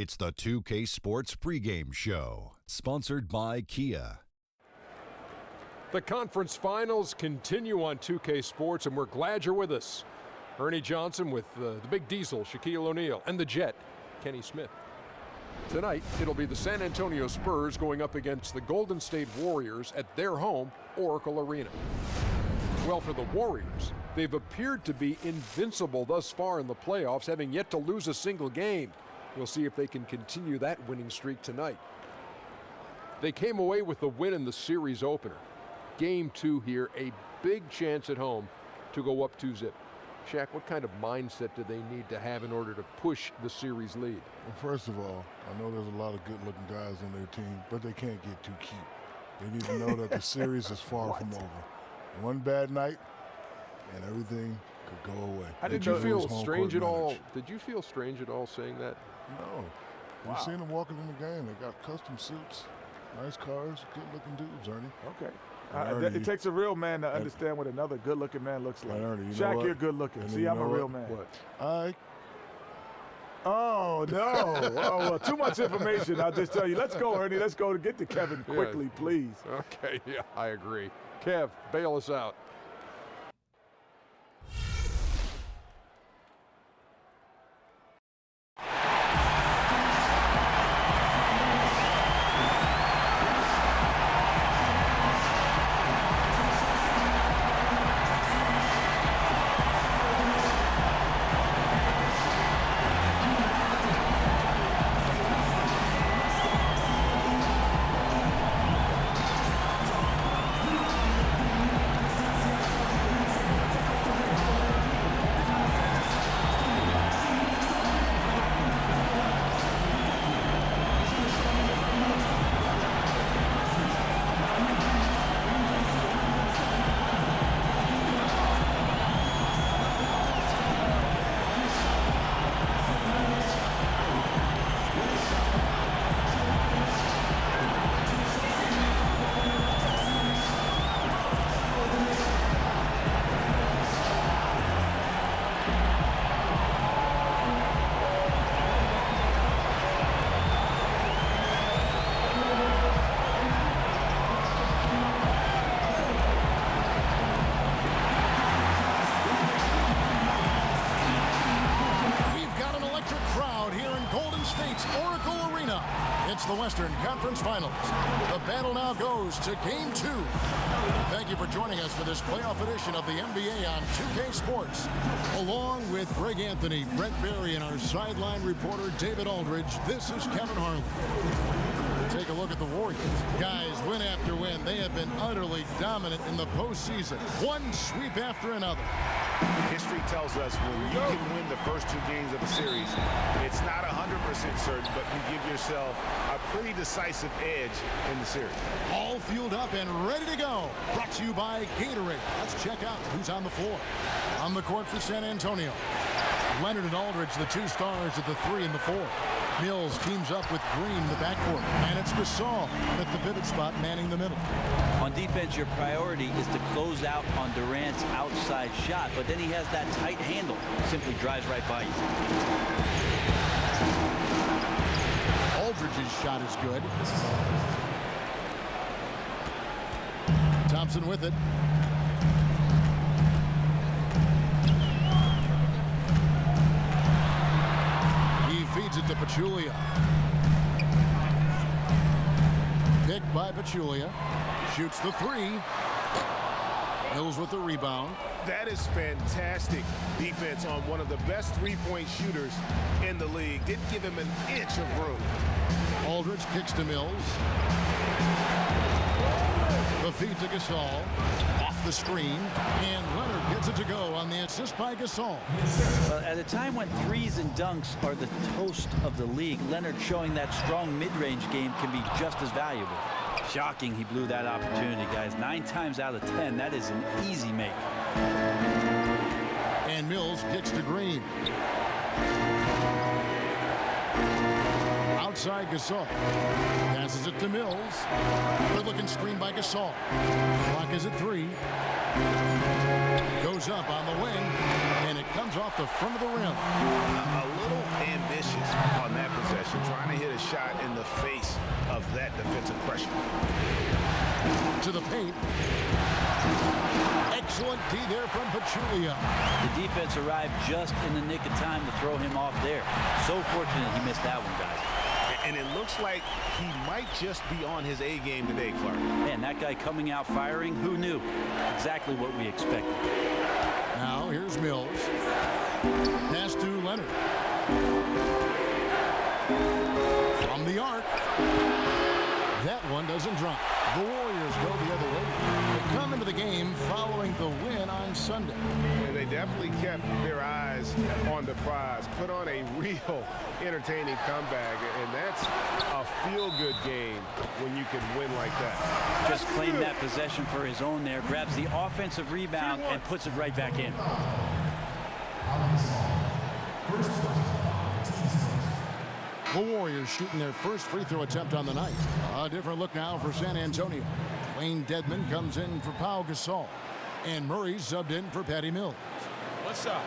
It's the 2K Sports pregame show, sponsored by Kia. The conference finals continue on 2K Sports, and we're glad you're with us. Ernie Johnson with the Big Diesel, Shaquille O'Neal, and the Jet, Kenny Smith. Tonight, it'll be the San Antonio Spurs going up against the Golden State Warriors at their home, Oracle Arena. Well, for the Warriors, they've appeared to be invincible thus far in the playoffs, having yet to lose a single game. We'll see if they can continue that winning streak tonight. They came away with the win in the series opener. Game 2 here, a big chance at home to go up 2-0. Shaq, what kind of mindset do they need to have in order to push the series lead? Well, first of all, I know there's a lot of good-looking guys on their team, but they can't get too cute. They need to know that the series is far from over. One bad night, and everything could go away. Did you feel strange at all? Did you feel strange at all saying that? No. Wow. You've seen them walking in the game. They got custom suits, nice cars, good-looking dudes, Ernie. Okay. It takes a real man to understand what another good-looking man looks like. Ernie, Shaq, you're good-looking. See, I'm a real man. What? Oh, no. Well, too much information. I'll just tell you. Let's go, Ernie. Let's go to get to Kevin quickly, please. Okay, yeah, I agree. Kev, bail us out. The Western Conference Finals. The battle now goes to Game 2. Thank you for joining us for this playoff edition of the NBA on 2K Sports. Along with Greg Anthony, Brent Barry, and our sideline reporter David Aldridge, this is Kevin Harlan. Take a look at the Warriors. Guys, win after win, they have been utterly dominant in the postseason. One sweep after another. History tells us when you can win the first 2 games of a series, it's not 100% certain, but you give yourself a pretty decisive edge in the series. All fueled up and ready to go. Brought to you by Gatorade. Let's check out who's on the floor. On the court for San Antonio, Leonard and Aldridge, the 2 stars at the 3 and the 4. Mills teams up with Green in the backcourt, and it's Gasol at the pivot spot manning the middle. On defense, your priority is to close out on Durant's outside shot, but then he has that tight handle. Simply drives right by you. Aldridge's shot is good. Thompson with it. Feeds it to Pachulia. Picked by Pachulia. Shoots the 3. Mills with the rebound. That is fantastic defense on one of the best three-point shooters in the league. Didn't give him an inch of room. Aldridge kicks to Mills. The feed to Gasol. Off the screen. And Leonard gets it to go on the assist by Gasol. Well, at a time when threes and dunks are the toast of the league, Leonard showing that strong mid-range game can be just as valuable. Shocking he blew that opportunity, guys. 9 times out of 10, that is an easy make. And Mills kicks to Green. Outside Gasol. Passes it to Mills. Good-looking screen by Gasol. Clock is at 3. Goes up on the wing, and it comes off the front of the rim. A little ambitious on that possession, shot in the face of that defensive pressure. To the paint. Excellent D there from Pachulia. The defense arrived just in the nick of time to throw him off there. So fortunate he missed that one, guys. And it looks like he might just be on his A game today, Clark. Man, that guy coming out firing, who knew? Exactly what we expected. Now here's Mills. Pass to Leonard. From the arc. That one doesn't drop. The Warriors go the other way. They come into the game following the win on Sunday. And they definitely kept their eyes on the prize, put on a real entertaining comeback, and that's a feel-good game when you can win like that. Just claimed that possession for his own there, grabs the offensive rebound and puts it right back in. The Warriors shooting their first free throw attempt on the night. A different look now for San Antonio. Wayne Dedmon comes in for Pau Gasol. And Murray subbed in for Patty Mills. What's up?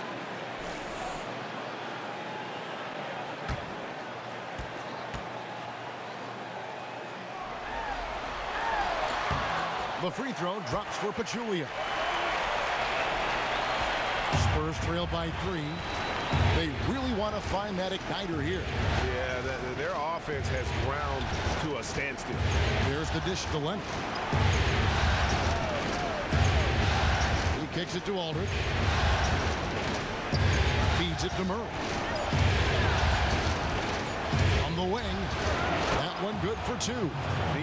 The free throw drops for Pachulia. Spurs trail by 3. They really want to find that igniter here. Yeah, their offense has ground to a standstill. There's the dish to Leonard. He kicks it to Aldridge. Feeds it to Murray. On the wing. That one good for 2.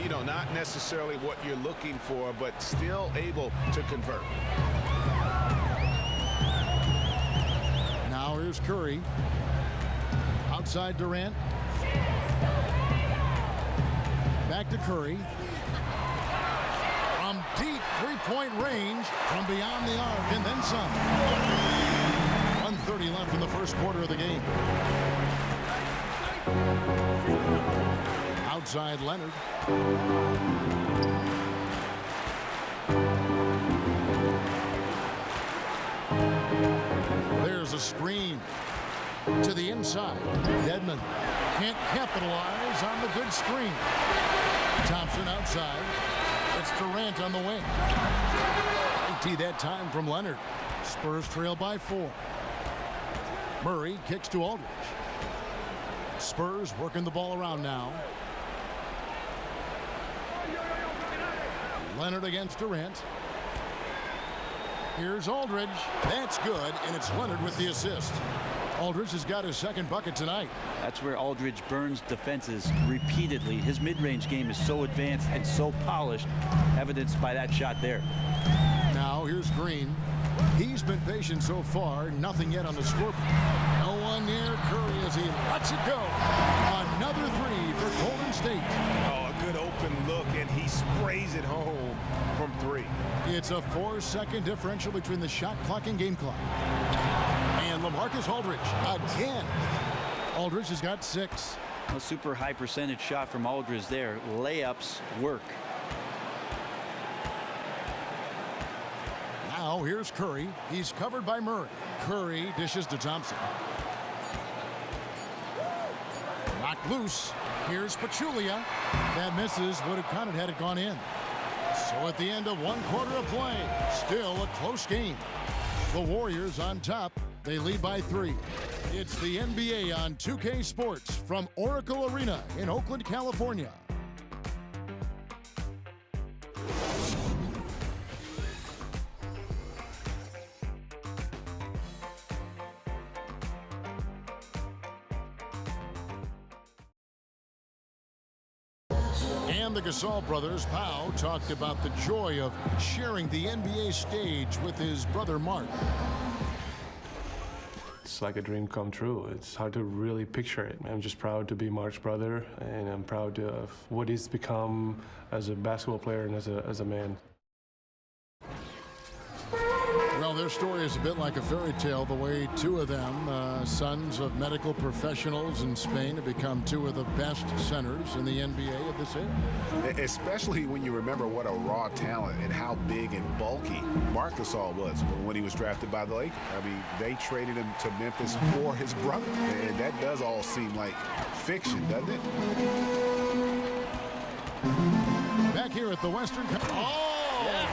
You know, not necessarily what you're looking for, but still able to convert. Now here's Curry. Outside Durant. Back to Curry. From deep three-point range, from beyond the arc, and then some. 1:30 left in the first quarter of the game. Outside Leonard. There's a screen to the inside. Dedmon can't capitalize on the good screen. Thompson outside. It's Durant on the wing. Tee that time from Leonard. Spurs trail by 4. Murray kicks to Aldridge. Spurs working the ball around now. Leonard against Durant. Here's Aldridge. That's good, and it's Leonard with the assist. Aldridge has got his second bucket tonight. That's where Aldridge burns defenses repeatedly. His mid-range game is so advanced and so polished, evidenced by that shot there. Now here's Green. He's been patient so far, nothing yet on the scoreboard. No one near Curry as he lets it go. Another 3 for Golden State. Oh, a good open look, and he sprays it home from 3. It's a 4-second differential between the shot clock and game clock. And LaMarcus Aldridge again. Aldridge has got 6. A super high percentage shot from Aldridge there. Layups work. Now here's Curry. He's covered by Murray. Curry dishes to Thompson. Knocked loose. Here's Pachulia. That misses. Would have counted had it gone in. So at the end of 1 quarter of play, still a close game. The Warriors on top. They lead by 3. It's the NBA on 2K Sports from Oracle Arena in Oakland, California. And the Gasol brothers, Pau, talked about the joy of sharing the NBA stage with his brother Mark. It's like a dream come true. It's hard to really picture it. I'm just proud to be Mark's brother, and I'm proud of what he's become as a basketball player and as a man. Well, their story is a bit like a fairy tale, the way two of them, sons of medical professionals in Spain, have become two of the best centers in the NBA of this era. Especially when you remember what a raw talent and how big and bulky Marc Gasol was when he was drafted by the Lakers. I mean, they traded him to Memphis for his brother, and that does all seem like fiction, doesn't it? Back here at the Western. Oh! Yeah.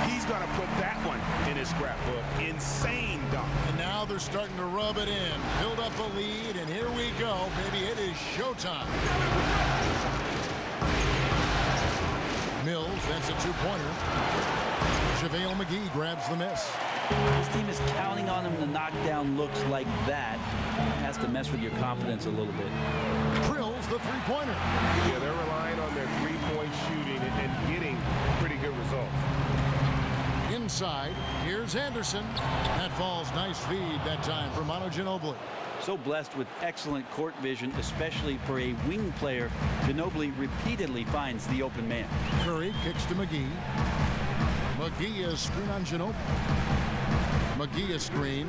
He's going to put that one in his scrapbook. Insane dunk. And now they're starting to rub it in. Build up a lead, and here we go, baby. It is showtime. Mills, that's a two-pointer. JaVale McGee grabs the miss. This team is counting on him to knock down looks like that. It has to mess with your confidence a little bit. Drills the three-pointer. Yeah, they're relying on their three-point shooting and getting pretty good results. Inside, here's Anderson. That falls. Nice feed that time for Manu Ginobili. So blessed with excellent court vision, especially for a wing player. Ginobili repeatedly finds the open man. Curry kicks to McGee. McGee is screen on Ginobili. McGee is screen.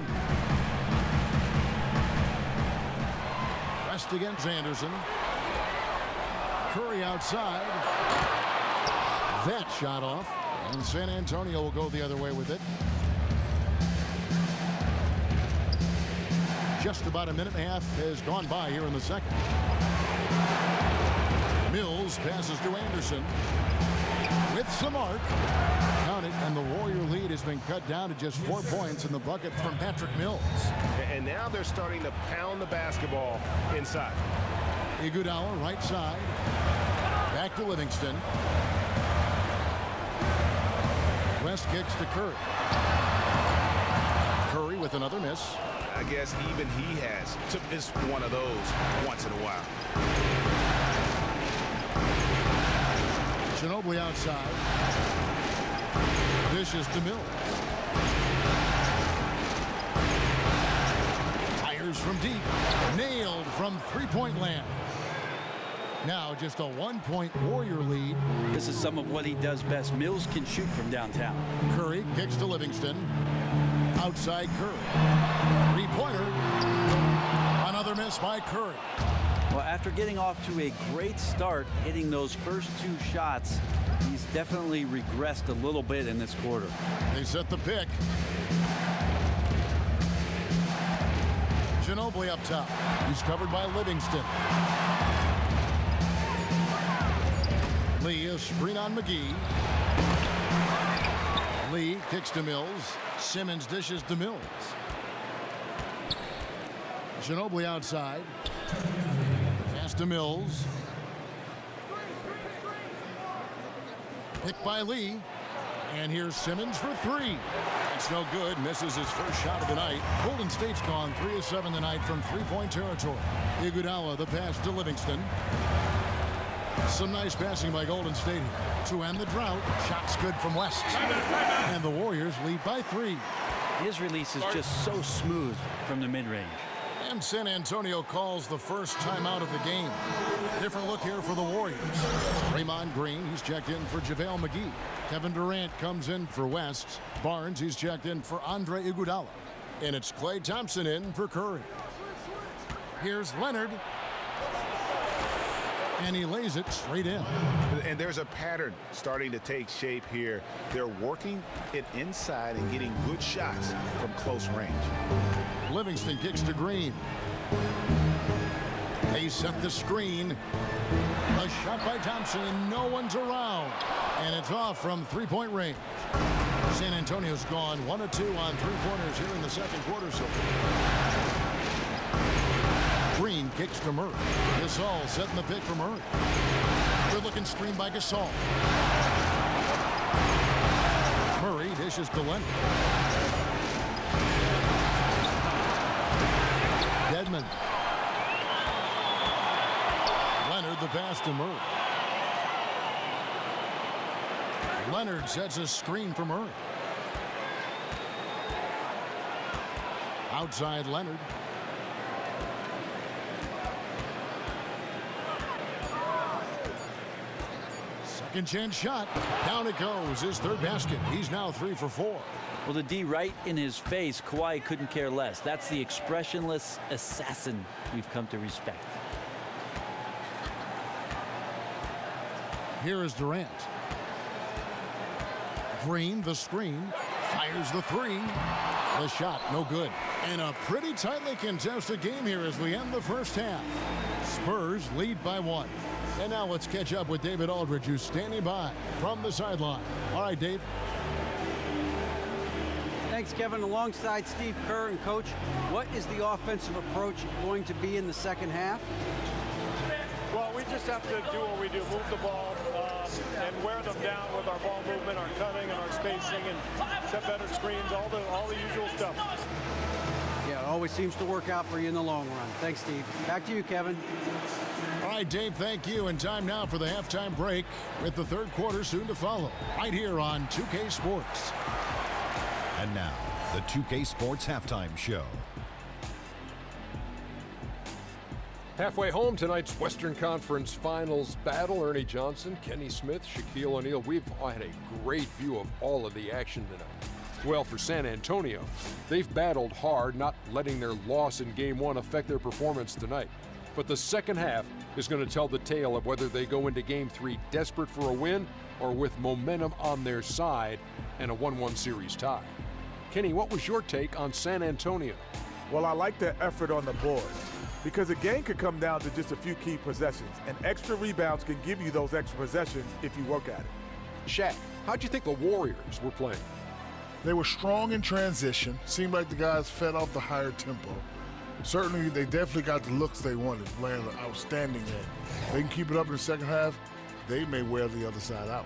Rest against Anderson. Curry outside. That shot off. And San Antonio will go the other way with it. Just about a minute and a half has gone by here in the second. Mills passes to Anderson. With some arc. Count it, and the Warrior lead has been cut down to just 4 points in the bucket from Patrick Mills. And now they're starting to pound the basketball inside. Iguodala, right side. Back to Livingston. West kicks to Curry. Curry with another miss. I guess even he has to miss one of those once in a while. Ginobili outside. Dishes to Mills. Fires from deep. Nailed from three-point land. Now just a 1-point Warrior lead. This is some of what he does best. Mills can shoot from downtown. Curry kicks to Livingston. Outside Curry. Three-pointer. Another miss by Curry. Well, after getting off to a great start, hitting those first two shots, he's definitely regressed a little bit in this quarter. They set the pick. Ginobili up top. He's covered by Livingston. Lee, a screen on McGee. Lee kicks to Mills. Simmons dishes to Mills. Ginobili outside. Pass to Mills. Picked by Lee. And here's Simmons for three. It's no good. Misses his first shot of the night. Golden State's gone 3 of 7 tonight from three-point territory. Iguodala, the pass to Livingston. Some nice passing by Golden State to end the drought. Shots good from West. And the Warriors lead by 3. His release is just so smooth from the mid-range. And San Antonio calls the first timeout of the game. Different look here for the Warriors. Draymond Green, he's checked in for JaVale McGee. Kevin Durant comes in for West. Barnes, he's checked in for Andre Iguodala. And it's Klay Thompson in for Curry. Here's Leonard. And he lays it straight in. And there's a pattern starting to take shape here. They're working it inside and getting good shots from close range. Livingston kicks to Green. They set the screen. A shot by Thompson, and no one's around. And it's off from three-point range. San Antonio's gone 1 of 2 on three-pointers here in the second quarter so far. Green kicks to Murray. Gasol setting the pick for Murray. Good-looking screen by Gasol. Murray dishes to Leonard. Dedmon. Leonard the pass to Murray. Leonard sets a screen for Murray. Outside Leonard. Second chance shot. Down it goes. His third basket. He's now 3 for 4. Well, the D right in his face, Kawhi couldn't care less. That's the expressionless assassin we've come to respect. Here is Durant. Green, the screen. Fires the three. The shot, no good. And a pretty tightly contested game here as we end the first half. Spurs lead by 1. And now let's catch up with David Aldridge, who's standing by from the sideline. All right, Dave. Thanks, Kevin. Alongside Steve Kerr and Coach, what is the offensive approach going to be in the second half? Well, we just have to do what we do, move the ball and wear them down with our ball movement, our cutting, and our spacing, and set better screens, all the usual stuff. Yeah, it always seems to work out for you in the long run. Thanks, Steve. Back to you, Kevin. All right, Dave, thank you. And time now for the halftime break with the third quarter soon to follow right here on 2K Sports. And now, the 2K Sports Halftime Show. Halfway home, tonight's Western Conference Finals battle. Ernie Johnson, Kenny Smith, Shaquille O'Neal. We've had a great view of all of the action tonight. Well, for San Antonio, they've battled hard, not letting their loss in Game 1 affect their performance tonight. But the second half is going to tell the tale of whether they go into Game 3 desperate for a win or with momentum on their side and a 1-1 series tie. Kenny, what was your take on San Antonio? Well, I like the effort on the board because a game could come down to just a few key possessions, and extra rebounds can give you those extra possessions if you work at it. Shaq, how'd you think the Warriors were playing? They were strong in transition. Seemed like the guys fed off the higher tempo. Certainly, they definitely got the looks they wanted, playing an outstanding game. If they can keep it up in the second half, they may wear the other side out.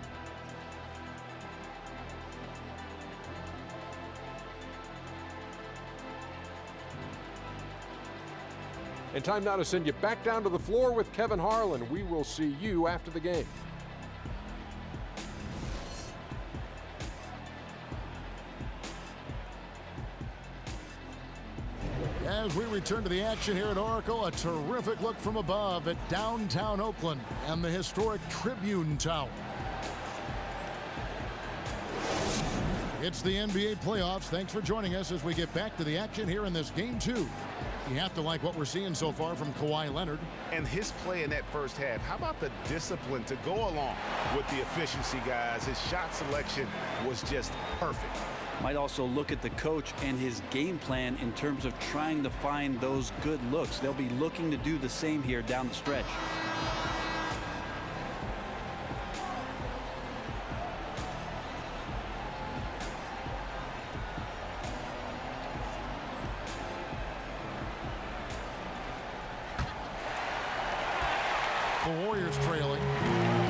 And time now to send you back down to the floor with Kevin Harlan. We will see you after the game. As we return to the action here at Oracle, a terrific look from above at downtown Oakland and the historic Tribune Tower. It's the NBA playoffs. Thanks for joining us as we get back to the action here in this Game 2. You have to like what we're seeing so far from Kawhi Leonard. And his play in that first half, how about the discipline to go along with the efficiency, guys? His shot selection was just perfect. Might also look at the coach and his game plan in terms of trying to find those good looks. They'll be looking to do the same here down the stretch. The Warriors trailing.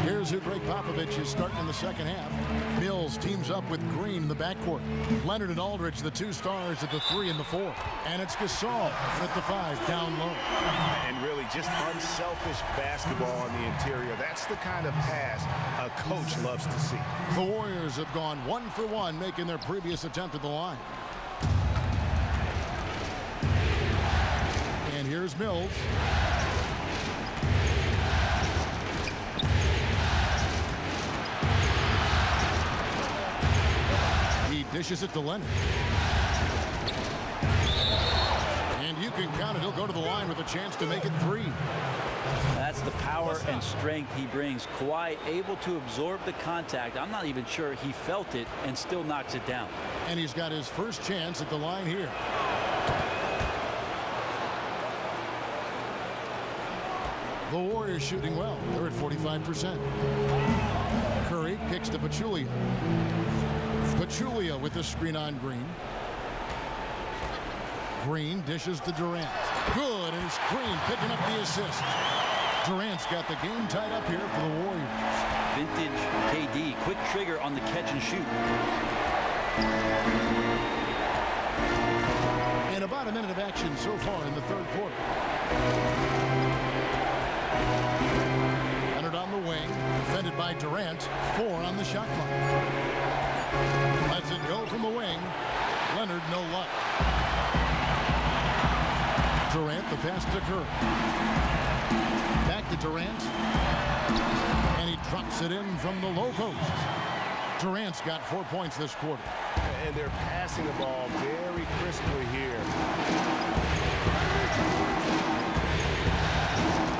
Here's who Greg Popovich is starting in the second half. Mills teams up with Green in the backcourt. Leonard and Aldridge, the two stars at the 3 and the 4. And it's Gasol at the 5 down low. And really just unselfish basketball on the interior. That's the kind of pass a coach loves to see. The Warriors have gone 1 for 1, making their previous attempt at the line. And here's Mills. Dishes it to Leonard. And you can count it. He'll go to the line with a chance to make it 3. That's the power and strength he brings. Kawhi able to absorb the contact. I'm not even sure he felt it and still knocks it down. And he's got his first chance at the line here. The Warriors shooting well. They're at 45%. Curry kicks to Pachulia. Pachulia with the screen on Green. Green dishes to Durant. Good, and it's Green picking up the assist. Durant's got the game tied up here for the Warriors. Vintage KD, quick trigger on the catch and shoot. And about a minute of action so far in the third quarter. Leonard on the wing, defended by Durant. 4 on the shot clock. Lets it go from the wing. Leonard, no luck. Durant, the pass to Kerr. Back to Durant. And he drops it in from the low post. Durant's got 4 points this quarter. And they're passing the ball very crisply here.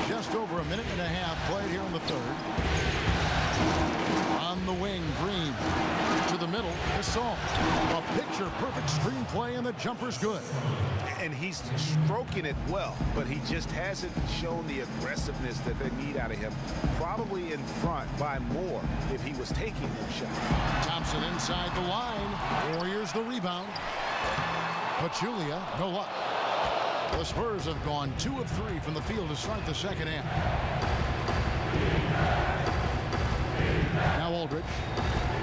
Just over a minute and a half played here in the third. On the wing, Green to the middle, Gasol. A picture-perfect screenplay, and the jumper's good. And he's stroking it well, but he just hasn't shown the aggressiveness that they need out of him. Probably in front by more if he was taking more shots. Thompson inside the line. Warriors the rebound. Pachulia, no luck. The Spurs have gone 2 of 3 from the field to start the second half. Now Aldridge.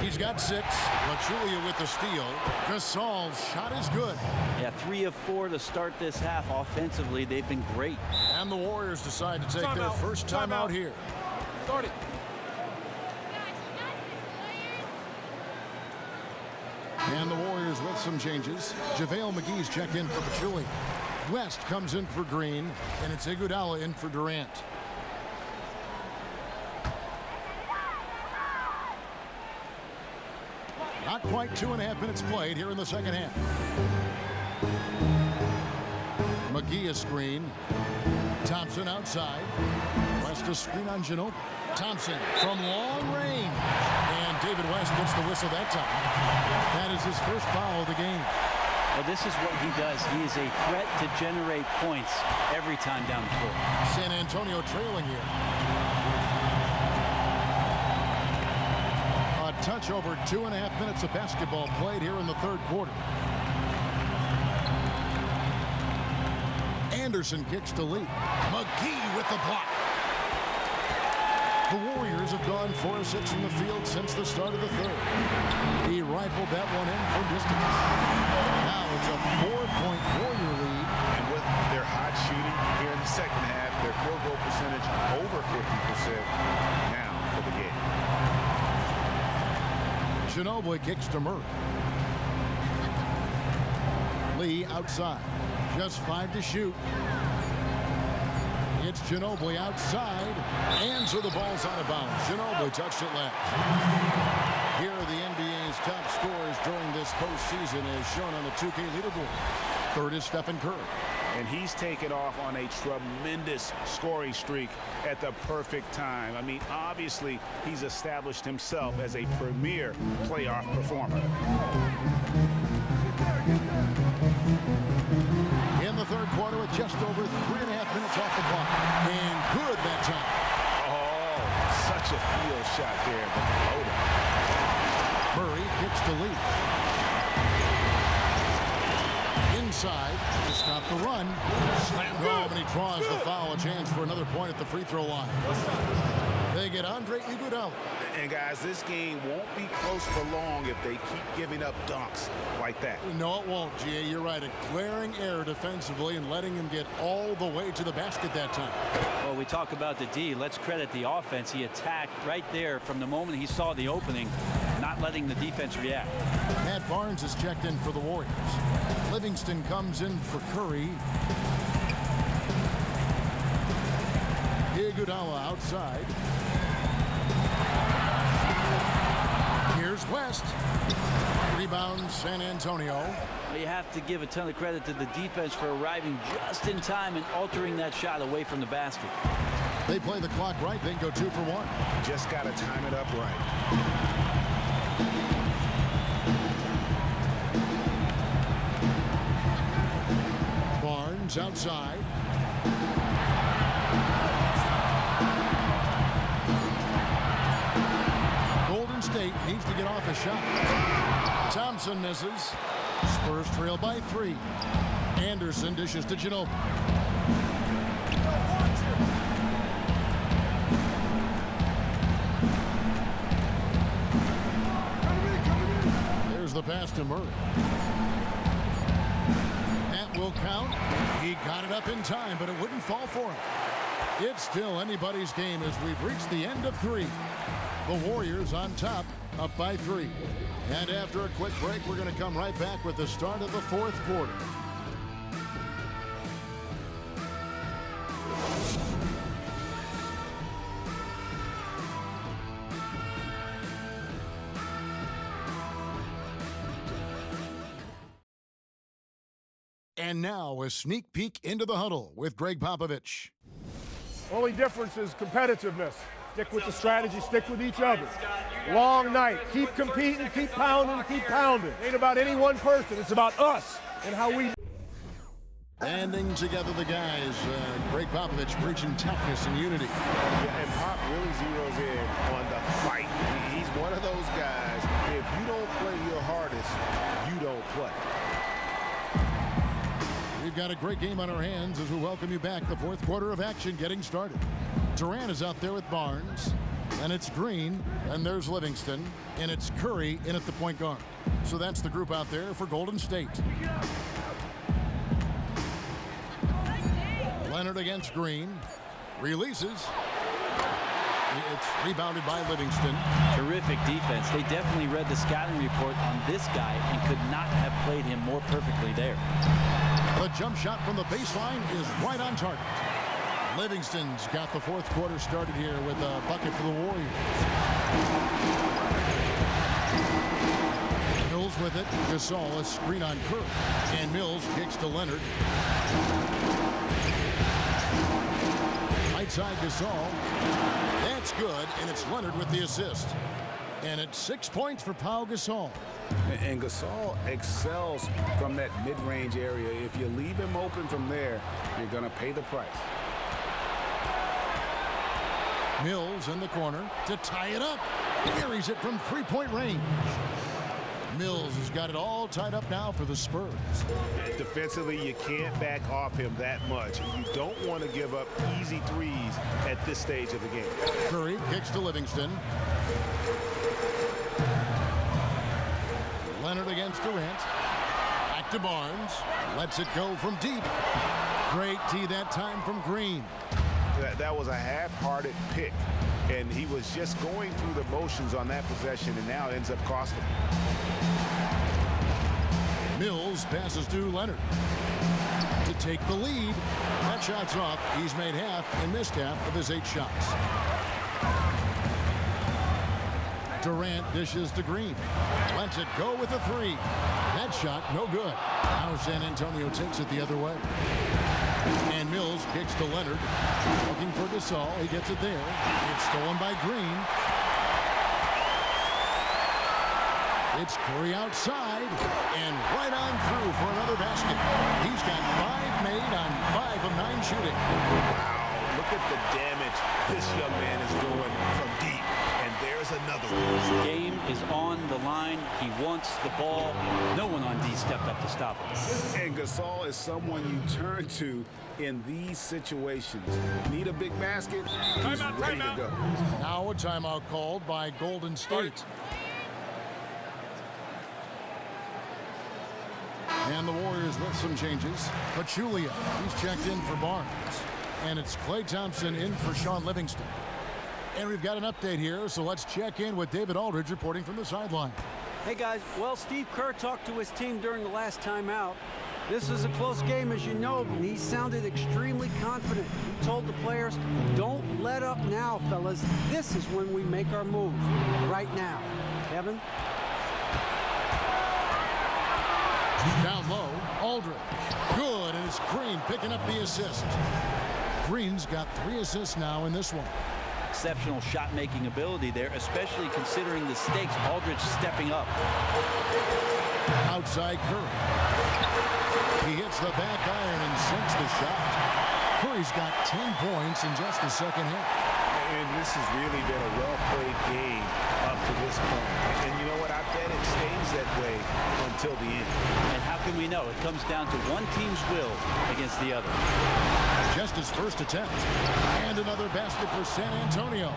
He's got 6. Pachulia with the steal. Gasol's shot is good. Yeah, 3 of 4 to start this half. Offensively, they've been great. And the Warriors decide to take their first time out here. Start it. And the Warriors with some changes. JaVale McGee's checked in for Pachulia. West comes in for Green, and it's Iguodala in for Durant. Not quite 2.5 minutes played here in the second half. McGee a screen. Thompson outside. West a screen on Ginobili. Thompson from long range. And David West gets the whistle that time. That is his first foul of the game. Well, this is what he does. He is a threat to generate points every time down the floor. San Antonio trailing here. A touch over 2.5 minutes of basketball played here in the third quarter. Anderson kicks to Lee. McGee with the block. The Warriors have gone 4 of 6 from the field since the start of the third. He rifled that one in from distance. Now it's a 4-point Warrior lead. And with their hot shooting here in the second half, their field goal percentage over 50% now for the game. Ginobili kicks to Murray. Lee outside. Just 5 to shoot. It's Ginobili outside, and so the ball's out of bounds. Ginobili touched it last. Here are the NBA's top scorers during this postseason as shown on the 2K leaderboard. Third is Stephen Curry. And he's taken off on a tremendous scoring streak at the perfect time. I mean, obviously, he's established himself as a premier playoff performer. In the third quarter with just over 3.5 minutes off the clock. And good that time. Oh, such a field shot there. The floater. Murray kicks to Lee. Inside to stop the run. Slam home, and he draws the foul. A chance for another point at the free throw line. They get Andre Iguodala. And guys, this game won't be close for long if they keep giving up dunks like that. No, it won't, G.A. You're right. A glaring error defensively and letting him get all the way to the basket that time. Well, we talk about the D. Let's credit the offense. He attacked right there from the moment he saw the opening, not letting the defense react. Matt Barnes is checked in for the Warriors. Livingston comes in for Curry. Iguodala outside. Here's West. Rebound San Antonio. Well, you have to give a ton of credit to the defense for arriving just in time and altering that shot away from the basket. They play the clock right. They go 2 for 1. Just got to time it up right. Barnes outside. Golden State needs to get off a shot. Thompson misses. Spurs trail by 3. Anderson dishes to Ginobili. There's the pass to Murray. That will count. He got it up in time, but it wouldn't fall for him. It's still anybody's game as we've reached the end of 3. The Warriors on top, up by 3. And after a quick break, we're going to come right back with the start of the fourth quarter. And now a sneak peek into the huddle with Greg Popovich. Only difference is competitiveness. Stick with the strategy, stick with each other. Long night, keep competing, keep pounding, keep pounding. Ain't about any one person, it's about us and how we. Banding together the guys, Greg Popovich preaching toughness and unity. And Pop really zeroes in on the fight. He's one of those guys, if you don't play your hardest, you don't play. We've got a great game on our hands as we welcome you back. The fourth quarter of action getting started. Durant is out there with Barnes, and it's Green, and there's Livingston, and it's Curry in at the point guard. So that's the group out there for Golden State. Leonard against Green. Releases. It's rebounded by Livingston. Terrific defense. They definitely read the scouting report on this guy and could not have played him more perfectly there. The jump shot from the baseline is right on target. Livingston's got the fourth quarter started here with a bucket for the Warriors. Mills with it. Gasol, a screen on Curry. And Mills kicks to Leonard. Right side Gasol. That's good, and it's Leonard with the assist. And it's 6 points for Pau Gasol. And Gasol excels from that mid-range area. If you leave him open from there, you're going to pay the price. Mills in the corner to tie it up. Carries it from three-point range. Mills has got it all tied up now for the Spurs. Defensively, you can't back off him that much. You don't want to give up easy threes at this stage of the game. Curry kicks to Livingston. Leonard against Durant. Back to Barnes. Lets it go from deep. Great tee that time from Green. That was a half-hearted pick, and he was just going through the motions on that possession, and now ends up costing him. Mills passes to Leonard to take the lead. That shot's off. He's made half and missed half of his 8 shots. Durant dishes to Green. Lets it go with a 3. That shot, no good. Now San Antonio takes it the other way. And Mills kicks to Leonard. Looking for Gasol. He gets it there. It's stolen by Green. It's Curry outside. And right on through for another basket. He's got 5 made on 5 of 9 shooting. Wow, look at the damage this young man is doing from deep. And there's another one. The game is on the line. He wants the ball. No one on D stepped up to stop him. And Gasol is someone you turn to in these situations. Need a big basket? He's ready to go. Now a timeout called by Golden State. And the Warriors with some changes. Pachulia, he's checked in for Barnes. And it's Klay Thompson in for Sean Livingston. And we've got an update here, so let's check in with David Aldridge reporting from the sideline. Hey guys, well, Steve Kerr talked to his team during the last timeout. This is a close game, as you know, and he sounded extremely confident. He told the players, don't let up now, fellas. This is when we make our move, right now. Kevin? Down low, Aldridge. Good, and it's Green picking up the assist. Green's got 3 assists now in this one. Exceptional shot-making ability there, especially considering the stakes. Aldridge stepping up. Outside Curry. He hits the back iron and sinks the shot. Curry's got 10 points in just the second half. And this has really been a well-played game up to this point. And you know what? I bet it stays that way until the end. And how can we know? It comes down to one team's will against the other. Just his first attempt. And another basket for San Antonio.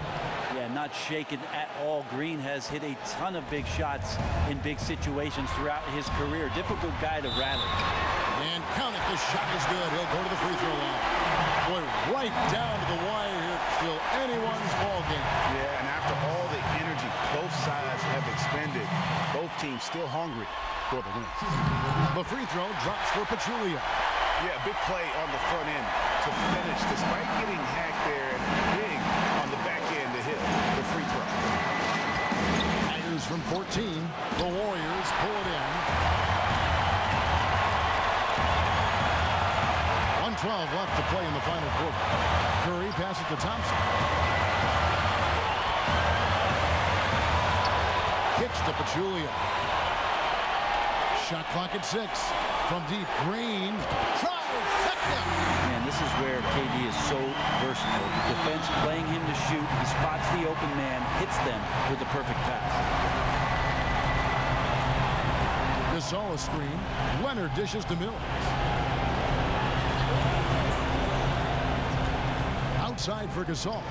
Yeah, not shaken at all. Green has hit a ton of big shots in big situations throughout his career. Difficult guy to rattle. And count it, the shot is good. He'll go to the free throw line. Boy, right down to the wire here. Still anyone's ball game. Yeah, and after all the energy both sides have expended, both teams still hungry for the win. The free throw drops for Pachulia. Yeah, big play on the front end to finish, despite getting hacked there and big on the back end to hit the free throw. Tigers from 14. The Warriors pull it in. 1:12 left to play in the final quarter. Curry passes to Thompson. Kicks to Pachulia. Shot clock at 6. From deep, Green. Trifecta! Man, this is where KD is so versatile. The defense playing him to shoot. He spots the open man, hits them with the perfect pass. Gasol a screen. Leonard dishes to Mills. Outside for Gasol.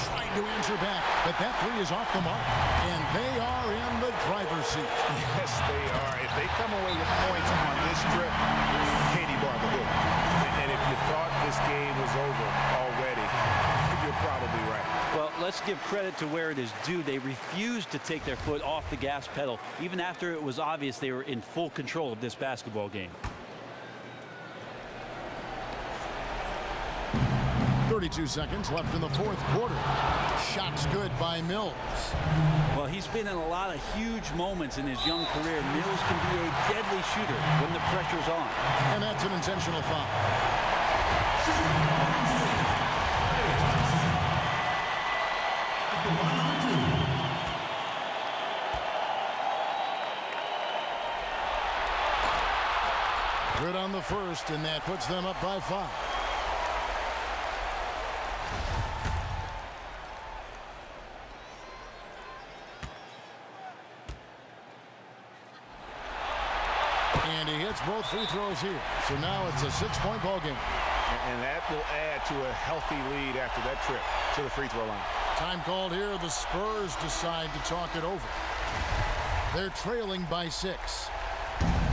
Trying to answer back, but that three is off the mark. And they are in the driver's seat. Yes, they are. If they come away with points on this trip, Katie Barr will do it. And if you thought this game was over already, you're probably right. Well, let's give credit to where it is due. They refused to take their foot off the gas pedal, even after it was obvious they were in full control of this basketball game. 32 seconds left in the fourth quarter. Shots good by Mills. Well, he's been in a lot of huge moments in his young career. Mills can be a deadly shooter when the pressure's on. And that's an intentional foul. Good on the first, and that puts them up by 5. And he hits both free throws here. So now it's a 6-point ball game. And that will add to a healthy lead after that trip to the free throw line. Time called here. The Spurs decide to talk it over. They're trailing by 6.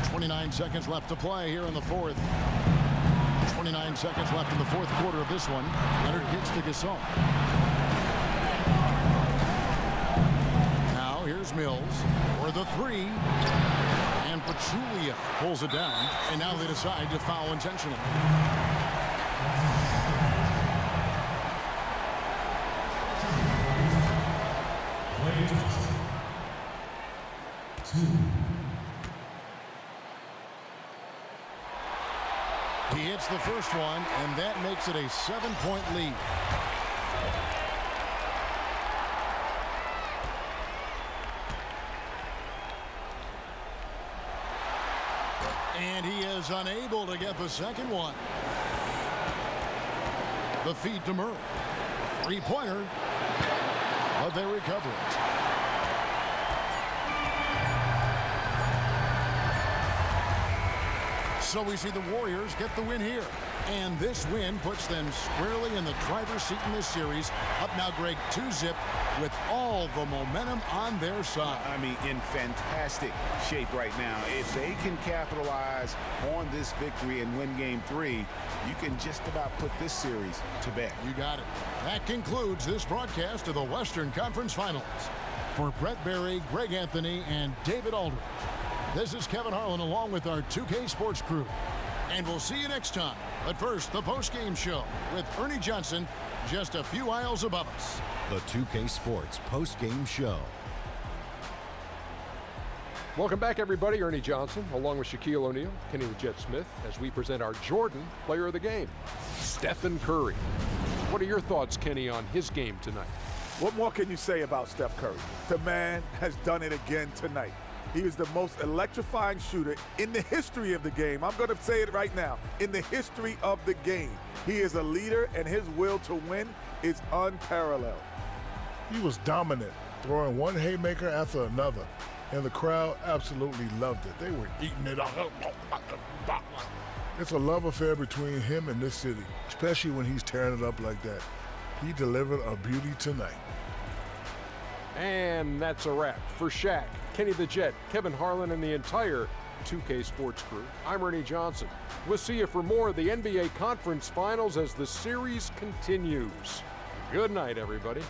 29 seconds left to play here in the fourth. 29 seconds left in the fourth quarter of this one. Leonard gets to Gasol. Now here's Mills for the three. And Pachulia pulls it down. And now they decide to foul intentionally. He hits the first one, and that makes it a 7-point lead. And he is unable to get the second one. The feed to Murray. Three-pointer, but they recover it. So we see the Warriors get the win here. And this win puts them squarely in the driver's seat in this series. Up now, Greg, 2-zip with all the momentum on their side. I mean, in fantastic shape right now. If they can capitalize on this victory and win Game 3, you can just about put this series to bed. You got it. That concludes this broadcast of the Western Conference Finals. For Brett Berry, Greg Anthony, and David Aldridge, this is Kevin Harlan along with our 2K Sports crew. And we'll see you next time. But first, the post-game show with Ernie Johnson just a few aisles above us. The 2K Sports post-game show. Welcome back, everybody. Ernie Johnson, along with Shaquille O'Neal, Kenny the Jet Smith, as we present our Jordan Player of the Game, Stephen Curry. What are your thoughts, Kenny, on his game tonight? What more can you say about Steph Curry? The man has done it again tonight. He is the most electrifying shooter in the history of the game. I'm going to say it right now. In the history of the game. He is a leader, and his will to win is unparalleled. He was dominant, throwing one haymaker after another, and the crowd absolutely loved it. They were eating it up. It's a love affair between him and this city, especially when he's tearing it up like that. He delivered a beauty tonight. And that's a wrap. For Shaq, Kenny the Jet, Kevin Harlan, and the entire 2K Sports crew, I'm Ernie Johnson. We'll see you for more of the NBA Conference Finals as the series continues. Good night, everybody.